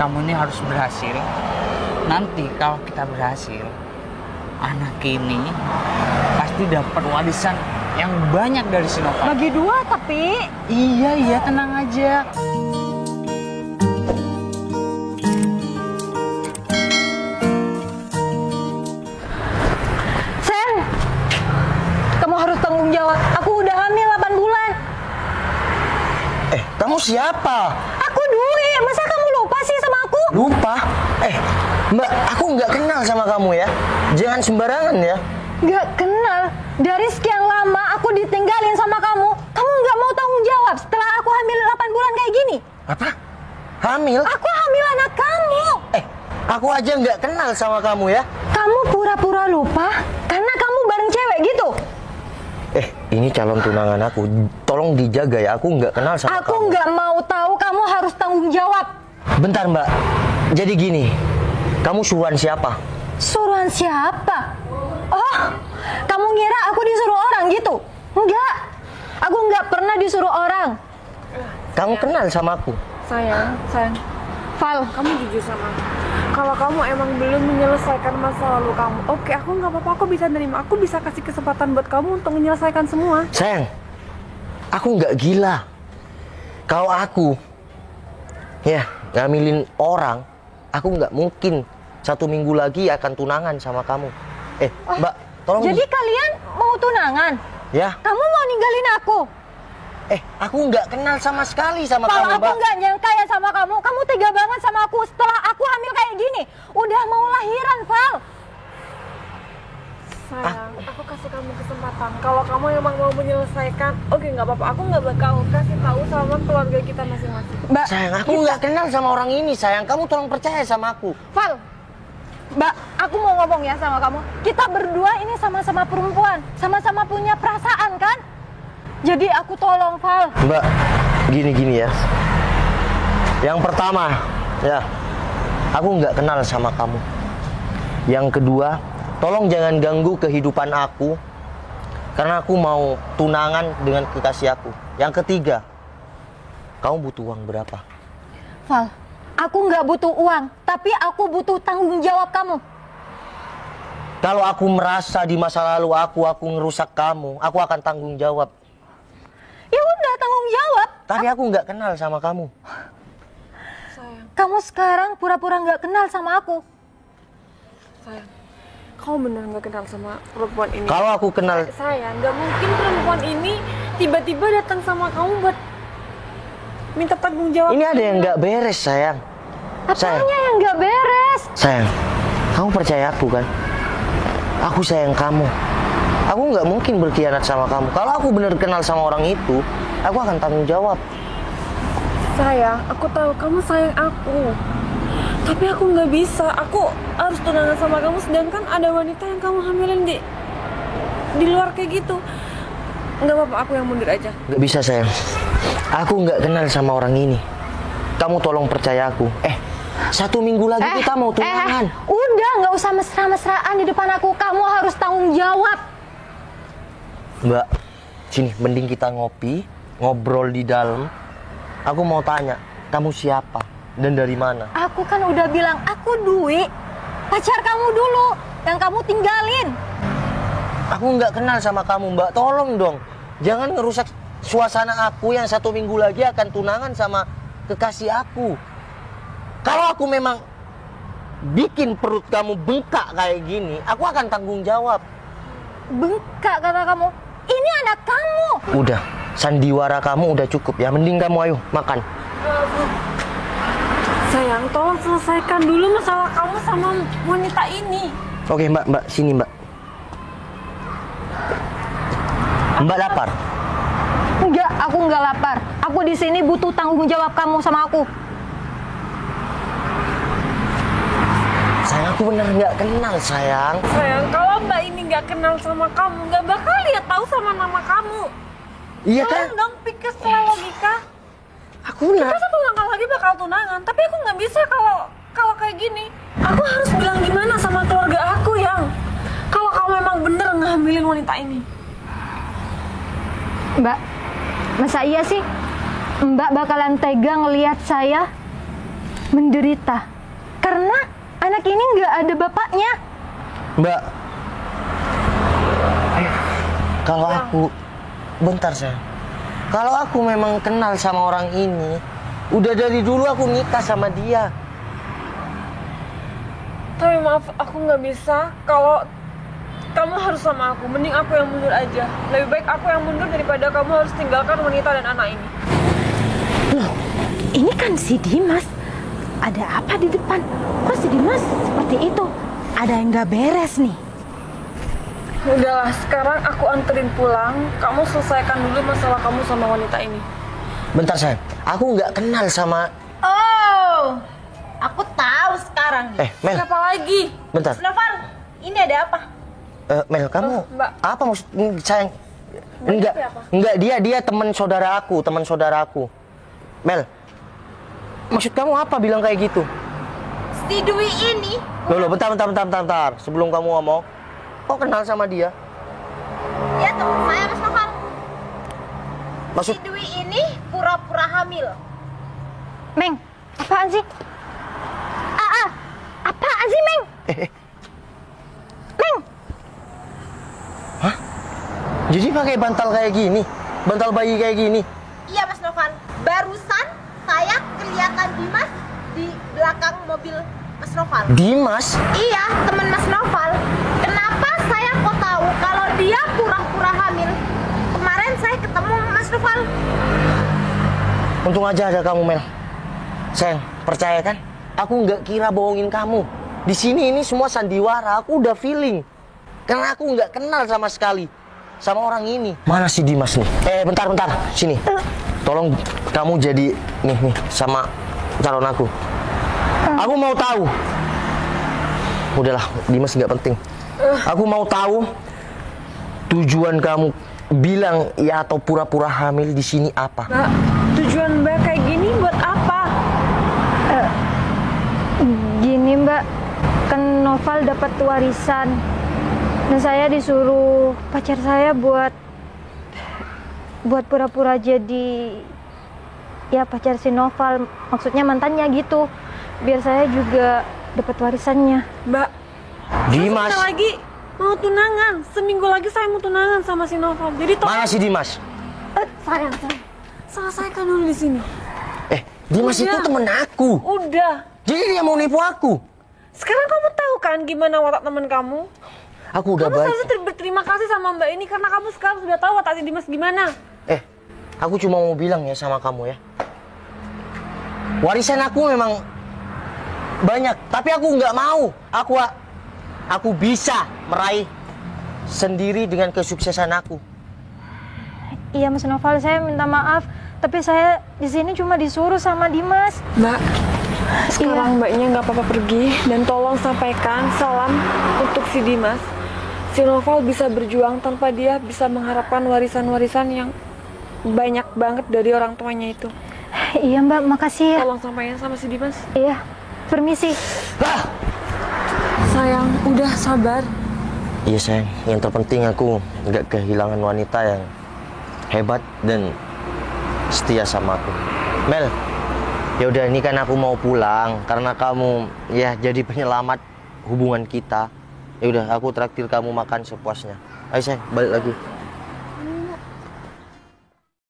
kamu ini harus berhasil. Nanti kalau kita berhasil, anak ini pasti dapat warisan yang banyak dari si Nova. Bagi dua tapi. Iya, tenang aja. Sayang, kamu harus tanggung jawab. Aku udah hamil 8 bulan. Kamu siapa? Aku Dwi. Masa kamu lupa sih sama aku? Lupa? Mbak, aku nggak kenal sama kamu ya. Jangan sembarangan ya. Nggak kenal? Dari sekian lama aku ditinggalin sama kamu. Kamu nggak mau tanggung jawab setelah aku hamil 8 bulan kayak gini. Apa? Hamil? Aku hamil anak kamu. Aku aja nggak kenal sama kamu ya. Kamu pura-pura lupa karena kamu bareng cewek gitu. Ini calon tunangan aku. Tolong dijaga ya. Aku nggak kenal sama kamu. Aku nggak mau tahu, kamu harus tanggung jawab. Bentar Mbak. Jadi gini, kamu suruhan siapa? Suruhan siapa? Oh, kamu ngira aku disuruh orang gitu? Enggak. Aku nggak pernah disuruh orang. Kamu kenal sama aku? Sayang. Val, kamu jujur sama aku. Kalau kamu emang belum menyelesaikan masa lalu kamu, oke, aku nggak apa-apa, aku bisa nerima. Aku bisa kasih kesempatan buat kamu untuk menyelesaikan semua. Sayang, aku nggak gila. Kalau aku, ngambilin orang, aku nggak mungkin 1 minggu lagi akan tunangan sama kamu. Mbak, tolong. Jadi kalian mau tunangan? Ya. Kamu mau ninggalin aku? Aku nggak kenal sama sekali sama Kalau kamu, aku Mbak. nggak nyangka ya sama kamu. Kamu tega banget sama aku setelah aku hamil kayak gini. Udah mau lahiran, Val. Sayang, aku kasih kamu kesempatan. Kalau kamu emang mau menyelesaikan, oke, nggak apa-apa. Aku nggak bakal kasih tahu sama keluarga kita masing-masing. Mbak, Sayang, aku nggak kenal sama orang ini, sayang. Kamu tolong percaya sama aku. Val, Mbak, aku mau ngomong ya sama kamu. Kita berdua ini sama-sama perempuan, sama-sama punya perasaan kan? Jadi aku tolong, Val. Mbak, gini ya. Yang pertama, aku nggak kenal sama kamu. Yang kedua, tolong jangan ganggu kehidupan aku, karena aku mau tunangan dengan kekasih aku. Yang ketiga, kamu butuh uang berapa? Val, aku nggak butuh uang, tapi aku butuh tanggung jawab kamu. Kalau aku merasa di masa lalu aku ngerusak kamu, aku akan tanggung jawab. Ya udah, tanggung jawab. Tapi aku nggak kenal sama kamu. Sayang, Kamu sekarang pura-pura nggak kenal sama aku. sayang. Kamu bener nggak kenal sama perempuan ini? Kalau aku kenal, Sayang, nggak mungkin perempuan ini tiba-tiba datang sama kamu buat minta tanggung jawab. ini ada yang nggak beres, sayang. Apanya yang nggak beres? Sayang, kamu percaya aku kan? Aku sayang kamu. Aku nggak mungkin berkhianat sama kamu. Kalau aku bener kenal sama orang itu, aku akan tanggung jawab. Sayang, aku tahu kamu sayang aku. Tapi aku nggak bisa. Aku harus tunangan sama kamu, sedangkan ada wanita yang kamu hamilin di luar kayak gitu. Nggak apa-apa, aku yang mundur aja. Nggak bisa, sayang. Aku nggak kenal sama orang ini. Kamu tolong percaya aku. 1 minggu lagi kita mau tunangan. Udah, nggak usah mesra-mesraan di depan aku. Kamu harus tanggung jawab. Mbak, sini, mending kita ngobrol di dalam. Aku mau tanya, kamu siapa dan dari mana? Aku kan udah bilang, aku Dwi, pacar kamu dulu, yang kamu tinggalin. Aku nggak kenal sama kamu, Mbak. Tolong dong, jangan ngerusak suasana aku yang 1 minggu lagi akan tunangan sama kekasih aku. Kalau aku memang bikin perut kamu bengkak kayak gini, aku akan tanggung jawab. Bengkak kata kamu. Ini anak kamu. Udah, sandiwara kamu udah cukup ya. Mending kamu ayo makan. Sayang, tolong selesaikan dulu masalah kamu sama wanita ini. Oke, Mbak, sini, Mbak. Mbak lapar? Enggak, aku enggak lapar. Aku di sini butuh tanggung jawab kamu sama aku. Sayang, aku bener nggak kenal, sayang. Sayang, kalau Mbak ini nggak kenal sama kamu, nggak bakal dia tahu sama nama kamu. Iya kan? Tolong dong pikir secara logika. Aku Kita 1 langkah lagi bakal tunangan, tapi aku nggak bisa kalau kayak gini. Aku harus bilang gimana sama keluarga aku yang kalau kamu memang bener ngambilin wanita ini. Mbak, masa iya sih Mbak bakalan tega ngelihat saya menderita karena anak ini nggak ada bapaknya. Mbak, kalau aku, bentar sayang, kalau aku memang kenal sama orang ini, udah dari dulu aku nikah sama dia. Tapi maaf, aku nggak bisa. Kalau kamu harus sama aku, mending aku yang mundur aja. Lebih baik aku yang mundur daripada kamu harus tinggalkan wanita dan anak ini. Loh, ini kan si Dimas. Ada apa di depan? Kok si Dimas seperti itu? Ada yang nggak beres nih. Udahlah, sekarang aku anterin pulang. Kamu selesaikan dulu masalah kamu sama wanita ini. Bentar sayang, aku nggak kenal sama... Oh, aku tahu sekarang. Mel, Siapa lagi? bentar. Noval, ini ada apa? Mel, kamu Mbak. apa maksud sayang? Mbak siapa? Enggak, dia teman saudaraku. Mel, maksud kamu apa bilang kayak gitu? Si Dwi ini. Loh, bentar. Sebelum kamu ngomong, kok kenal sama dia? Dia teman saya, Mas Noval. Maksud, Si Dwi ini pura-pura hamil. Meng, apaan sih? Apaan sih, Meng? Meng, jadi pakai bantal kayak gini? Bantal bayi kayak gini? Iya Mas Novan, barusan saya kelihatan Dimas di belakang mobil Mas Noval. Dimas? Iya, teman Mas Noval. Kenapa saya kok tahu kalau dia pura-pura hamil? Kemarin saya ketemu Mas Noval. Untung aja ada kamu, Mel. Sayang, percaya kan? Aku nggak kira bohongin kamu. Di sini ini semua sandiwara, aku udah feeling. Karena aku nggak kenal sama sekali sama orang ini. Mana si Dimas nih? Bentar. Sini. Tolong kamu jadi nih sama calon aku. Aku mau tahu. Udahlah, Dimas nggak penting. Aku mau tahu tujuan kamu bilang ya atau pura-pura hamil di sini apa? Mbak, tujuan Mbak kayak gini buat apa? gini Mbak, kan Noval dapat warisan. Dan saya disuruh pacar saya buat pura-pura jadi ya pacar si Noval, maksudnya mantannya gitu. Biar saya juga dapat warisannya. Mbak, Dimas. sebentar lagi mau tunangan. Seminggu lagi saya mau tunangan sama si Noval. Jadi Mana si Dimas? Sayang. selesaikan dulu di sini. Dimas Udah. itu temen aku. Udah. Jadi dia mau nipu aku. Sekarang kamu tahu kan gimana watak teman kamu? Aku udah Kamu baik. seharusnya berterima kasih sama Mbak ini karena kamu sekarang sudah tahu watak si Dimas gimana. Aku cuma mau bilang ya sama kamu ya. Warisan aku memang banyak, tapi aku nggak mau. Aku bisa meraih sendiri dengan kesuksesan aku. Iya Mas Noval, saya minta maaf, tapi saya di sini cuma disuruh sama Dimas. Mbak, sekarang Mbaknya nggak apa-apa pergi dan tolong sampaikan salam untuk si Dimas. Si Noval bisa berjuang tanpa dia bisa mengharapkan warisan-warisan yang banyak banget dari orang tuanya itu. Iya Mbak, makasih ya. Tolong sampaikan sama si Dimas. Iya, permisi. Sayang, udah sabar. Iya sayang, yang terpenting aku nggak kehilangan wanita yang hebat dan setia sama aku. Mel, ya udah ini kan aku mau pulang karena kamu ya jadi penyelamat hubungan kita. Ya udah, aku traktir kamu makan sepuasnya. Ayo sayang, balik lagi.